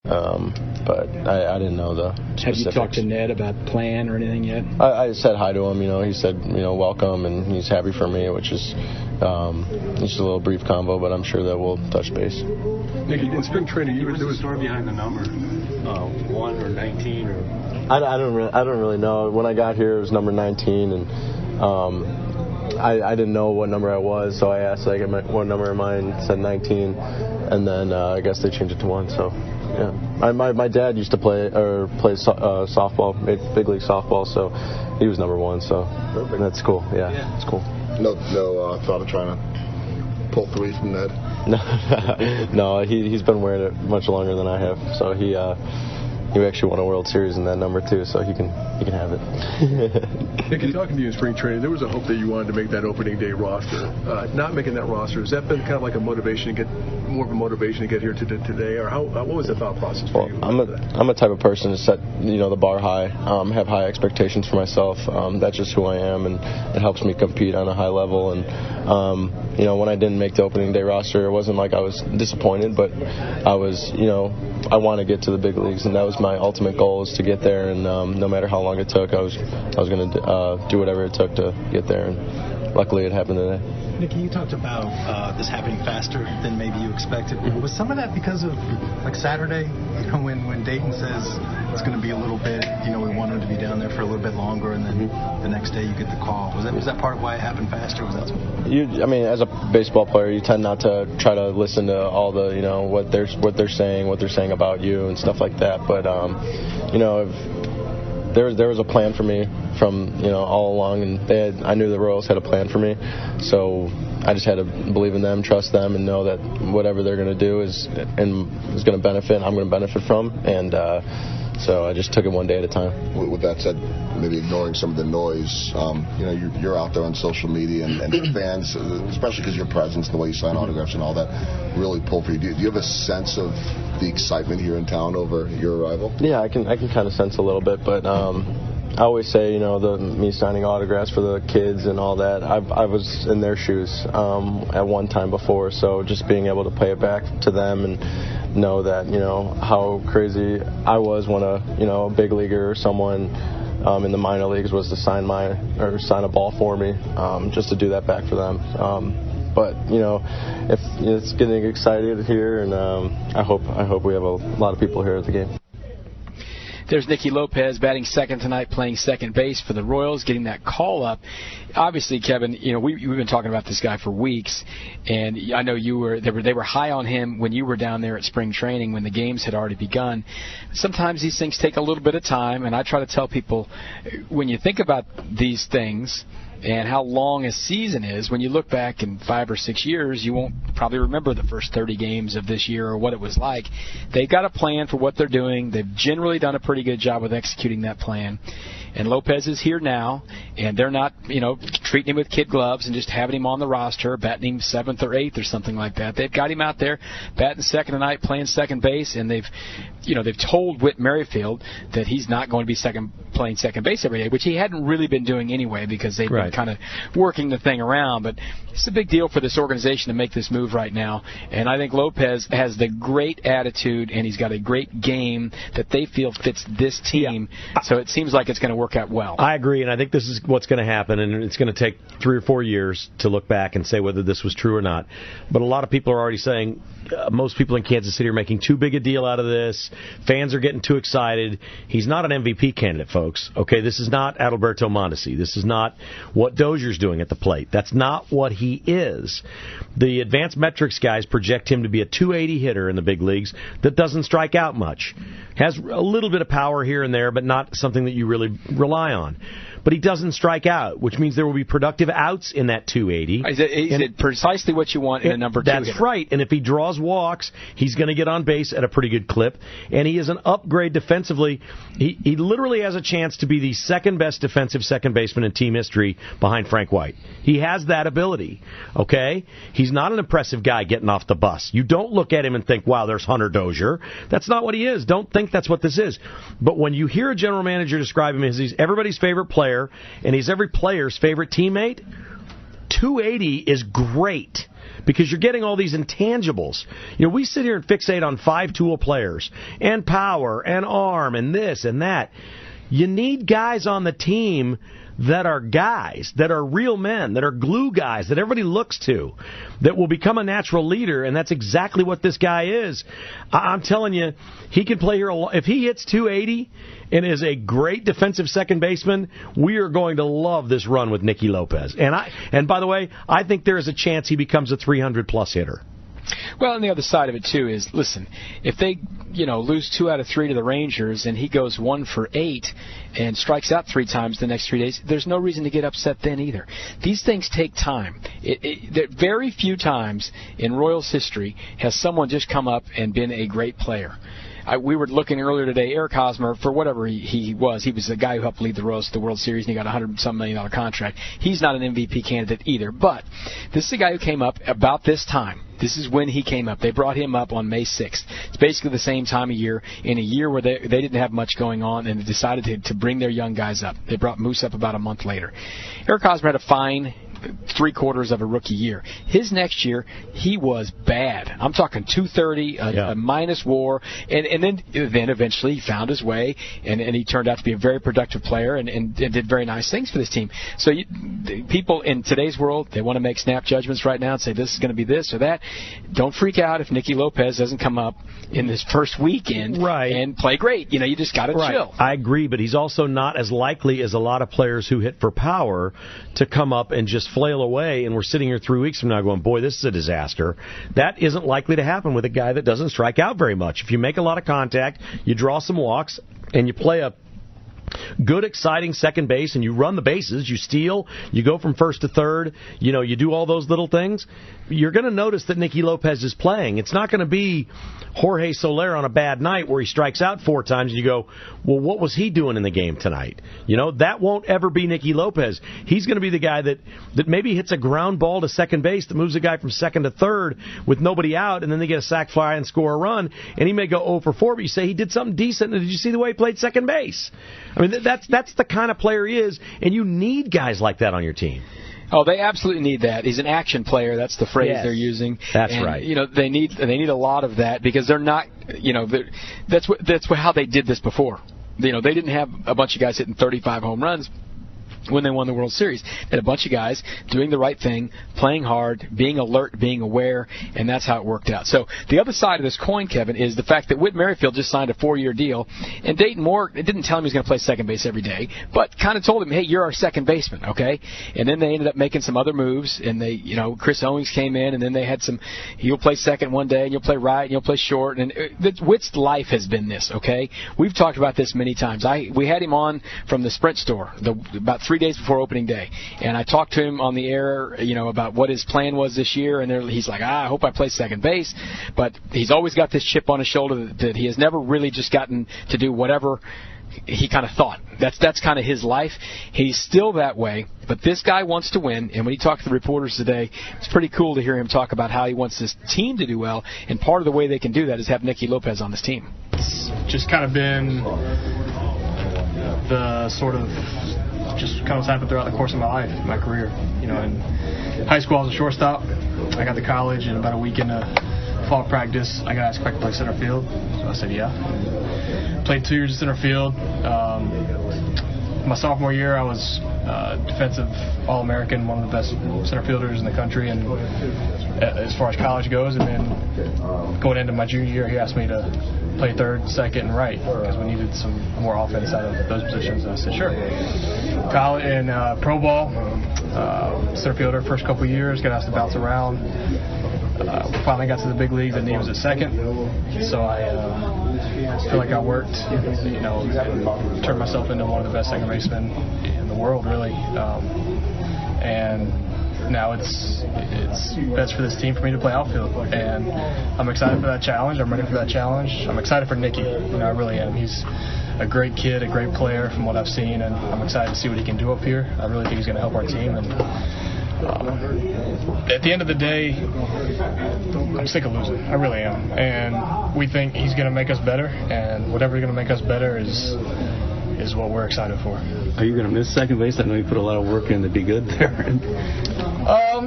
But I didn't know the specifics. Have you talked to Ned about plan or anything yet? I said hi to him. He said, welcome, and he's happy for me, which is just a little brief convo, but I'm sure that we'll touch base. Nicky, in spring training, what's the story behind the number? 1 or 19 or? I don't really know. When I got here, it was number 19, and I didn't know what number I was, so I asked what number am I, and it said 19, and then I guess they changed it to 1. So yeah, my dad used to play softball, big league softball, so he was number 1. So that's cool. Yeah, it's cool. No thought of trying to pull 3 from Ned. No, he's been wearing it much longer than I have, so he actually won a World Series in that number too, so he can have it. Nicky, talking to you in spring training, there was a hope that you wanted to make that opening day roster. Not making that roster, has that been kind of like more of a motivation to get here today, or what was the thought process for you? I'm a type of person to set the bar high, have high expectations for myself. That's just who I am, and it helps me compete on a high level. And when I didn't make the opening day roster, it wasn't like I was disappointed, but I was I want to get to the big leagues, and that was my ultimate goal, is to get there. And no matter how long it took, I was going to do whatever it took to get there, and luckily it happened today. Nicky, you talked about this happening faster than maybe you expected. Was some of that because of like Saturday? When Dayton says it's going to be a little bit, we want him to be down there for a little bit longer, and then the next day you get the call. Was that part of why it happened faster? Was that something? As a baseball player, you tend not to try to listen to all the what they're saying about you and stuff like that. But there was a plan for me from all along, and I knew the Royals had a plan for me, so I just had to believe in them, trust them, and know that whatever they're going to do is going to benefit. I'm going to benefit from, and so I just took it one day at a time. With that said, maybe ignoring some of the noise, you're out there on social media, and fans, especially because your presence, the way you sign autographs and all that, really pull for you. Do you have a sense of the excitement here in town over your arrival? Yeah, I can kind of sense a little bit, but I always say, me signing autographs for the kids and all that, I was in their shoes at one time before, so just being able to pay it back to them and know that, how crazy I was when a big leaguer or someone in the minor leagues was to sign a ball for me, just to do that back for them. But if it's getting excited here, and I hope we have a lot of people here at the game. There's Nicky Lopez batting second tonight, playing second base for the Royals, getting that call up. Obviously, Kevin, we've been talking about this guy for weeks, and I know they were high on him when you were down there at spring training when the games had already begun. Sometimes these things take a little bit of time, and I try to tell people, when you think about these things and how long a season is, when you look back in 5 or 6 years, you won't probably remember the first 30 games of this year or what it was like. They've got a plan for what they're doing. They've generally done a pretty good job with executing that plan. And Lopez is here now, and they're not, treating him with kid gloves and just having him on the roster, batting him 7th or 8th or something like that. They've got him out there batting second tonight, playing second base, and they've told Whit Merrifield that he's not going to be playing second base every day, which he hadn't really been doing anyway because they've been kind of working the thing around. But it's a big deal for this organization to make this move right now, and I think Lopez has the great attitude, and he's got a great game that they feel fits this team. Yeah. So it seems like it's going to work out well. I agree, and I think this is what's going to happen, and it's going to take 3 or 4 years to look back and say whether this was true or not. But a lot of people are already saying, most people in Kansas City are making too big a deal out of this. Fans are getting too excited. He's not an MVP candidate, folks. Okay, this is not Adalberto Mondesi. This is not what Dozier's doing at the plate. That's not what he is. The advanced metrics guys project him to be a 280 hitter in the big leagues that doesn't strike out much. Has a little bit of power here and there, but not something that you really rely on. But he doesn't strike out, which means there will be productive outs in that 280. Is it precisely what you want in a number 2 That's hitter? right. And if he draws walks, he's going to get on base at a pretty good clip. And he is an upgrade defensively. He literally has a chance to be the second best defensive second baseman in team history behind Frank White. He has that ability. Okay? He's not an impressive guy getting off the bus. You don't look at him and think, wow, there's Hunter Dozier. That's not what he is. Don't think that's what this is. But when you hear a general manager describe him as he's everybody's favorite player, and he's every player's favorite teammate, 280 is great because you're getting all these intangibles. You know, we sit here and fixate on 5-tool players and power and arm and this and that. You need guys on the team that are guys, that are real men, that are glue guys, that everybody looks to, that will become a natural leader, and that's exactly what this guy is. I'm telling you, he can play here. If he hits 280 and is a great defensive second baseman, we are going to love this run with Nicky Lopez. And by the way, I think there is a chance he becomes a 300-plus hitter. Well, and the other side of it, too, is, listen, if they, lose 2 out of 3 to the Rangers and he goes 1 for 8 and strikes out 3 times the next 3 days, there's no reason to get upset then either. These things take time. Very few times in Royals history has someone just come up and been a great player. We were looking earlier today, Eric Hosmer, for whatever he was the guy who helped lead the Royals to the World Series, and he got a $100-some million contract. He's not an MVP candidate either. But this is a guy who came up about this time. This is when he came up. They brought him up on May 6th. It's basically the same time of year, in a year where they didn't have much going on, and they decided to bring their young guys up. They brought Moose up about a month later. Eric Hosmer had a fine 3/4 of a rookie year. His next year, he was bad. I'm talking 230, a minus WAR, and then eventually he found his way, and he turned out to be a very productive player and did very nice things for this team. So people in today's world, they want to make snap judgments right now and say this is going to be this or that. Don't freak out if Nicky Lopez doesn't come up in this first weekend and play great. You just got to chill. I agree, but he's also not as likely as a lot of players who hit for power to come up and just flail away, and we're sitting here 3 weeks from now going, boy, this is a disaster. That isn't likely to happen with a guy that doesn't strike out very much. If you make a lot of contact, you draw some walks, and you play a good, exciting second base, and you run the bases, you steal, you go from first to third, you do all those little things, you're going to notice that Nicky Lopez is playing. It's not going to be Jorge Soler on a bad night where he strikes out 4 times and you go, well, what was he doing in the game tonight? That won't ever be Nicky Lopez. He's going to be the guy that maybe hits a ground ball to second base that moves a guy from second to third with nobody out, and then they get a sac fly and score a run, and he may go 0 for 4, but you say he did something decent, and did you see the way he played second base? I mean, that's the kind of player he is, and you need guys like that on your team. Oh, they absolutely need that. He's an action player. That's the phrase they're using. That's right. They need a lot of that because they're not. That's how they did this before. They didn't have a bunch of guys hitting 35 home runs when they won the World Series. They had a bunch of guys doing the right thing, playing hard, being alert, being aware, and that's how it worked out. So the other side of this coin, Kevin, is the fact that Whit Merrifield just signed a 4-year deal, and Dayton Moore didn't tell him he was going to play second base every day, but kind of told him, hey, you're our second baseman, okay? And then they ended up making some other moves, and Chris Owings came in, and then they had you'll play second one day, and you'll play right, and you'll play short, and Whit's life has been this, okay? We've talked about this many times. We had him on from the Sprint store about 3 days before opening day, and I talked to him on the air, about what his plan was this year, and he's like, I hope I play second base, but he's always got this chip on his shoulder that he has never really just gotten to do whatever he kind of thought. That's kind of his life. He's still that way, but this guy wants to win, and when he talked to the reporters today, it's pretty cool to hear him talk about how he wants this team to do well, and part of the way they can do that is have Nicky Lopez on this team. It's just kind of been the sort of just kind of what's happened throughout the course of my life, my career. In high school I was a shortstop. I got to college, and about a week into fall practice, I got asked if I could play center field. So I said yeah. Played 2 years at center field. My sophomore year, I was defensive All-American, one of the best center fielders in the country, and as far as college goes. And then going into my junior year, he asked me to play third, second, and right because we needed some more offense out of those positions. And I said sure. College and pro ball, center fielder first couple of years, got asked to bounce around. Finally got to the big leagues, and he was at second. So I feel like I worked, and turned myself into one of the best second basemen in the world, really. And now it's best for this team for me to play outfield, and I'm excited for that challenge. I'm ready for that challenge. I'm excited for Nicky. I really am. He's a great kid, a great player from what I've seen, and I'm excited to see what he can do up here. I really think he's going to help our team. And at the end of the day, I'm sick of losing. I really am. And we think he's going to make us better, and whatever's going to make us better is what we're excited for. Are you going to miss second base? I know you put a lot of work in to be good there.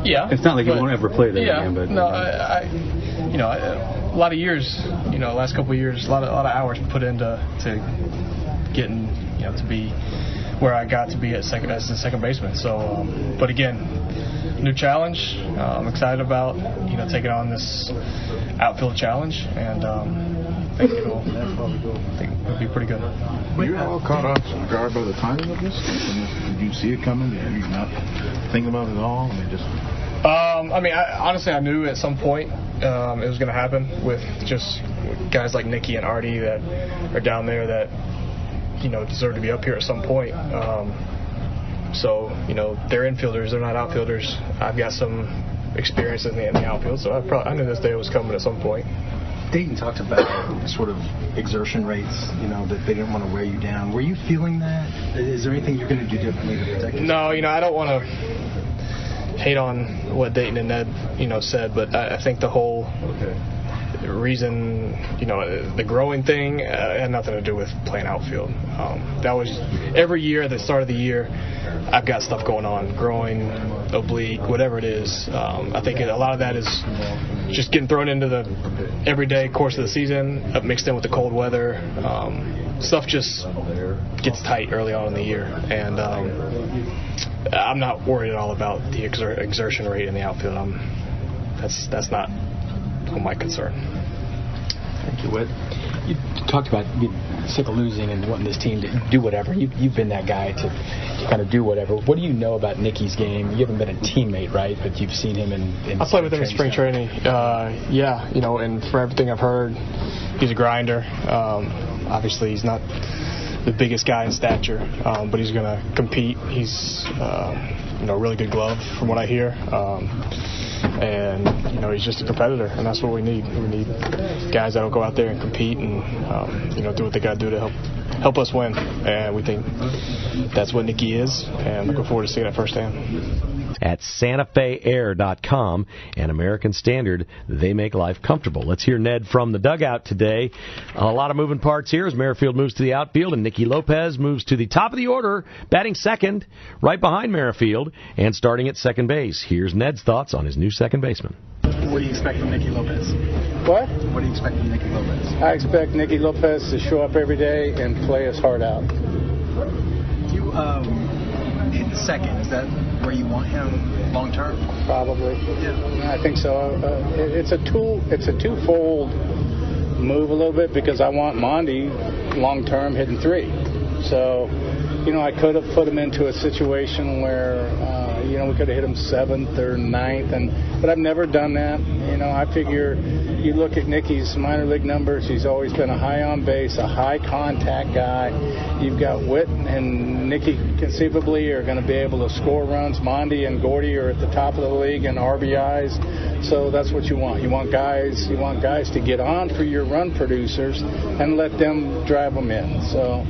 Yeah. It's not like you won't ever play there again, but no, a lot of years, last couple of years, a lot of hours put into getting, to be where I got to be as a second baseman. So, but again, new challenge. I'm excited about taking on this outfield challenge, and I think it'll be pretty good. Were you all caught off guard by the timing of this? Did you see it coming? Did you not think about it at all? Honestly, I knew at some point it was going to happen with just guys like Nicky and Artie that are down there that deserve to be up here at some point. So they're infielders, they're not outfielders. I've got some experience in the outfield, so I knew this day was coming at some point. Dayton talked about sort of exertion rates, that they didn't want to wear you down. Were you feeling that? Is there anything you're going to do differently to protect yourself? No, I don't want to hate on what Dayton and Ned, said, but I think the whole reason, the growing thing had nothing to do with playing outfield. That was every year at the start of the year, I've got stuff going on, growing, oblique, whatever it is. I think a lot of that is just getting thrown into the everyday course of the season, mixed in with the cold weather. Stuff just gets tight early on in the year, and I'm not worried at all about the exertion rate in the outfield. That's not my concern. Thank you, Whit. You talked about being sick of losing and wanting this team to do whatever. You've been that guy to kind of do whatever. What do you know about Nicky's game? You haven't been a teammate, right? But you've seen him in I played with him in spring training. And for everything I've heard, he's a grinder. Obviously, he's not the biggest guy in stature, but he's going to compete. He's a really good glove from what I hear. And he's just a competitor, and that's what we need. We need guys that'll go out there and compete and do what they got to do to help us win. And we think that's what Nicky is, and looking forward to seeing it firsthand. At SantaFeAir.com and American Standard, they make life comfortable. Let's hear Ned from the dugout today. A lot of moving parts here as Merrifield moves to the outfield and Nicky Lopez moves to the top of the order, batting second, right behind Merrifield, and starting at second base. Here's Ned's thoughts on his new second baseman. What do you expect from Nicky Lopez? What? What do you expect from Nicky Lopez? I expect Nicky Lopez to show up every day and play his heart out. You hit second. Is that where you want him long term? Probably. Yeah. I think so. It's a twofold move a little bit because I want Mondi long term hitting three. So, I could have put him into a situation where we could have hit him seventh or ninth, but I've never done that. I figure you look at Nicky's minor league numbers, he's always been a high on base, a high contact guy. You've got Whit and Nicky conceivably are going to be able to score runs. Mondi and Gordy are at the top of the league in RBIs. So that's what you want. You want guys to get on for your run producers and let them drive them in. So,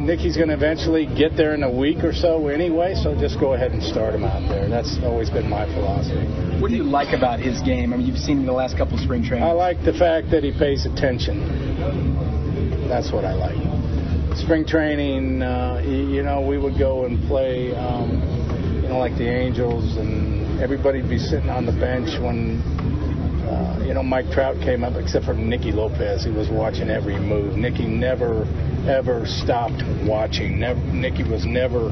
Nicky's going to eventually get there in a week or so anyway, so just go ahead and start him out there. That's always been my philosophy. What do you like about his game? You've seen him the last couple of spring trainings. I like the fact that he pays attention. That's what I like. Spring training, we would go and play, like the Angels, and everybody'd be sitting on the bench when, Mike Trout came up, except for Nicky Lopez. He was watching every move. Nicky never, ever stopped watching. Nicky was never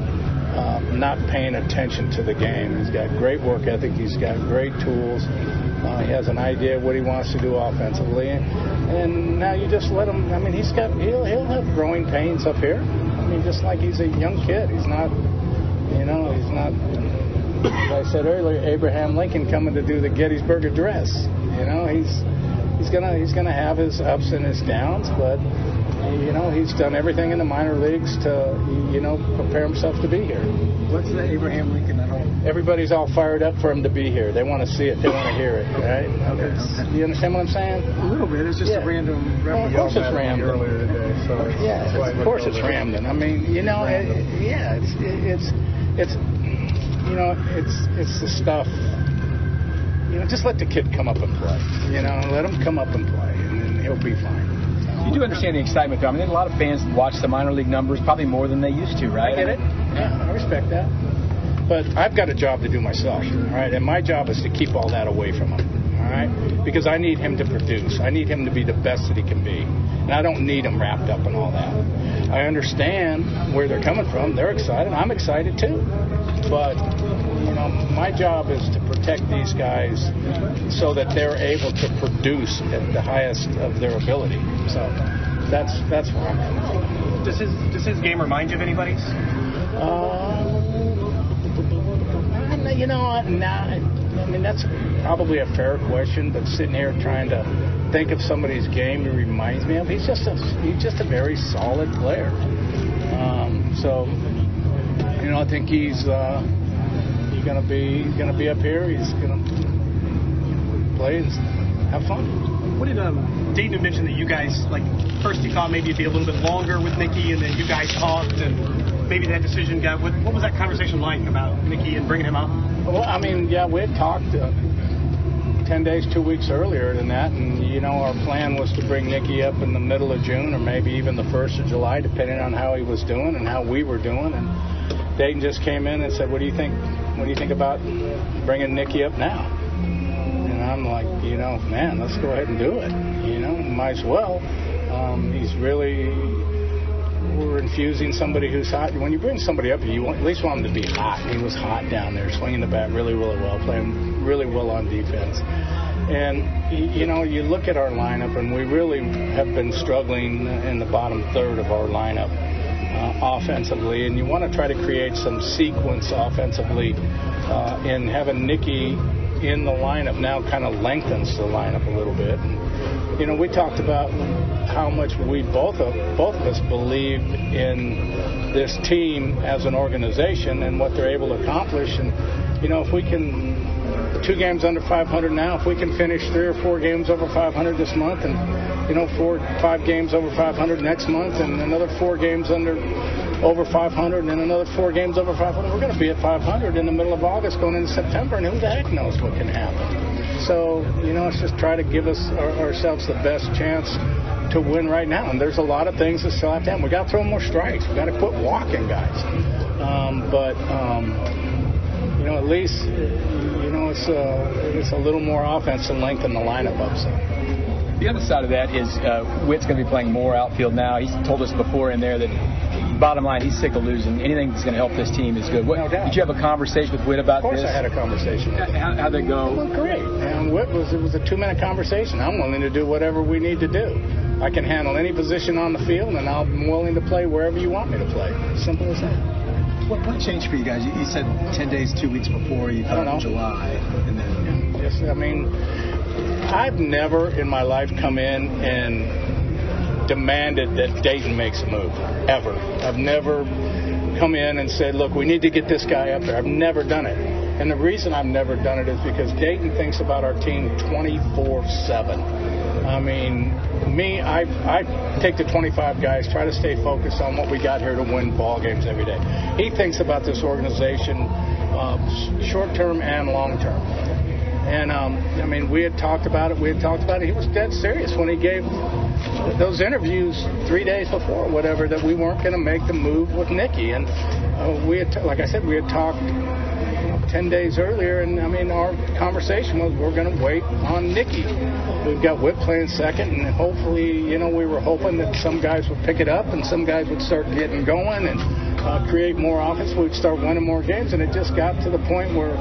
not paying attention to the game. He's got great work ethic. He's got great tools. He has an idea of what he wants to do offensively. And now you just let him. He'll have growing pains up here. Just like he's a young kid. He's not, he's not, as I said earlier, Abraham Lincoln coming to do the Gettysburg Address. He's gonna have his ups and his downs, but he's done everything in the minor leagues to prepare himself to be here. What's the Abraham Lincoln? Everybody's all fired up for him to be here. They want to see it. They want to hear it. Right? Okay. You understand what I'm saying? A little bit. It's just a random. Well, of course it's Ramden. Earlier today, so of course it's Ramden. It's the stuff. Just let the kid come up and play. Let him come up and play, and he'll be fine. You do understand the excitement, though. A lot of fans watch the minor league numbers probably more than they used to, right? I get it. Yeah, I respect that. But I've got a job to do myself, all right? And my job is to keep all that away from him, all right? Because I need him to produce. I need him to be the best that he can be. And I don't need him wrapped up in all that. I understand where they're coming from. They're excited. I'm excited too. But, you know, my job is to protect these guys so that they're able to produce at the highest of their ability. So that's where I'm coming from. Does his game remind you of anybody's? You know, I mean, that's probably a fair question, but sitting here trying to think of somebody's game he reminds me of, he's just a very solid player. So, you know, I think he's gonna be up here. He's gonna play and have fun. What did Dayton mention that you guys, like, first you thought maybe it'd be a little bit longer with Nicky, and then you guys talked, and maybe that decision got. What was that conversation like about Nicky and bringing him up? Well, I mean, yeah, we had talked 10 days, 2 weeks earlier than that, and, you know, our plan was to bring Nicky up in the middle of June or maybe even the 1st of July, depending on how he was doing and how we were doing. And Dayton just came in and said, what do you think about bringing Nicky up now? And I'm like, you know, man, let's go ahead and do it. You know, might as well. He's really, we're infusing somebody who's hot. When you bring somebody up, you at least want him to be hot. He was hot down there, swinging the bat really, really well, playing really well on defense. And, you know, you look at our lineup, and we really have been struggling in the bottom third of our lineup offensively. And you want to try to create some sequence offensively, and having Nicky in the lineup now kind of lengthens the lineup a little bit. And, you know, we talked about how much we both of us believe in this team as an organization and what they're able to accomplish. And, you know, if we can, 2 games under 500 now, if we can finish 3 or 4 games over 500 this month, and, you know, 4 or 5 games over 500 next month, and another 4 games over 500, and another 4 games over 500, we're going to be at 500 in the middle of August going into September, and who the heck knows what can happen. So, you know, let's just try to give ourselves the best chance to win right now. And there's a lot of things that still have to happen. We got to throw more strikes. We got to quit walking guys. You know, at least, you know, it's a little more offense and lengthen the lineup up. So. The other side of that is Witt's going to be playing more outfield now. He's told us before in there that, bottom line, he's sick of losing. Anything that's going to help this team is good. No doubt. Did you have a conversation with Witt about this? Of course I had a conversation with him. How'd it go? It went great. And Witt it was a 2-minute conversation. I'm willing to do whatever we need to do. I can handle any position on the field, and I'm willing to play wherever you want me to play. Simple as that. What changed for you guys? You said 10 days, 2 weeks before you thought in July. And then, yes, I mean, I've never in my life come in and demanded that Dayton makes a move, ever. I've never come in and said, look, we need to get this guy up there. I've never done it. And the reason I've never done it is because Dayton thinks about our team 24/7. I mean, I take the 25 guys, try to stay focused on what we got here to win ball games every day. He thinks about this organization short-term and long-term. And, I mean, we had talked about it. He was dead serious when he gave those interviews 3 days before, whatever, that we weren't going to make the move with Nicky. And we had, like I said, we had talked 10 days earlier, and, I mean, our conversation was we're going to wait on Nicky. We've got Witt playing second, and hopefully, you know, we were hoping that some guys would pick it up and some guys would start getting going and create more offense. We'd start winning more games, and it just got to the point where,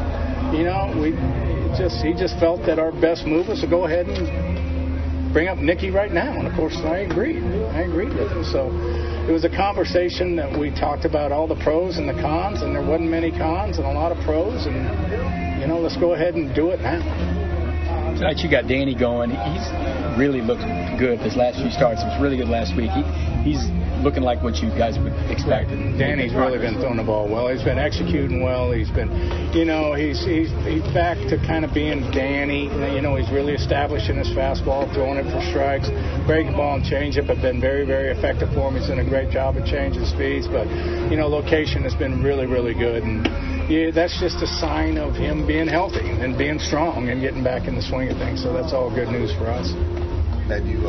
you know, he just felt that our best move was to go ahead and bring up Nicky right now. And, of course, I agreed with him. So it was a conversation that we talked about all the pros and the cons, and there wasn't many cons and a lot of pros. And, you know, let's go ahead and do it now. Tonight you got Danny going. He's really looked good his last few starts. It was really good last week. He's looking like what you guys would expect. Danny's really been throwing the ball well. He's been executing well. He's been, you know, he's back to kind of being Danny. You know, he's really establishing his fastball, throwing it for strikes. Breaking ball and changeup have been very, very effective for him. He's done a great job of changing speeds. But, you know, location has been really, really good. And yeah, that's just a sign of him being healthy and being strong and getting back in the swing of things. So that's all good news for us. Ed, you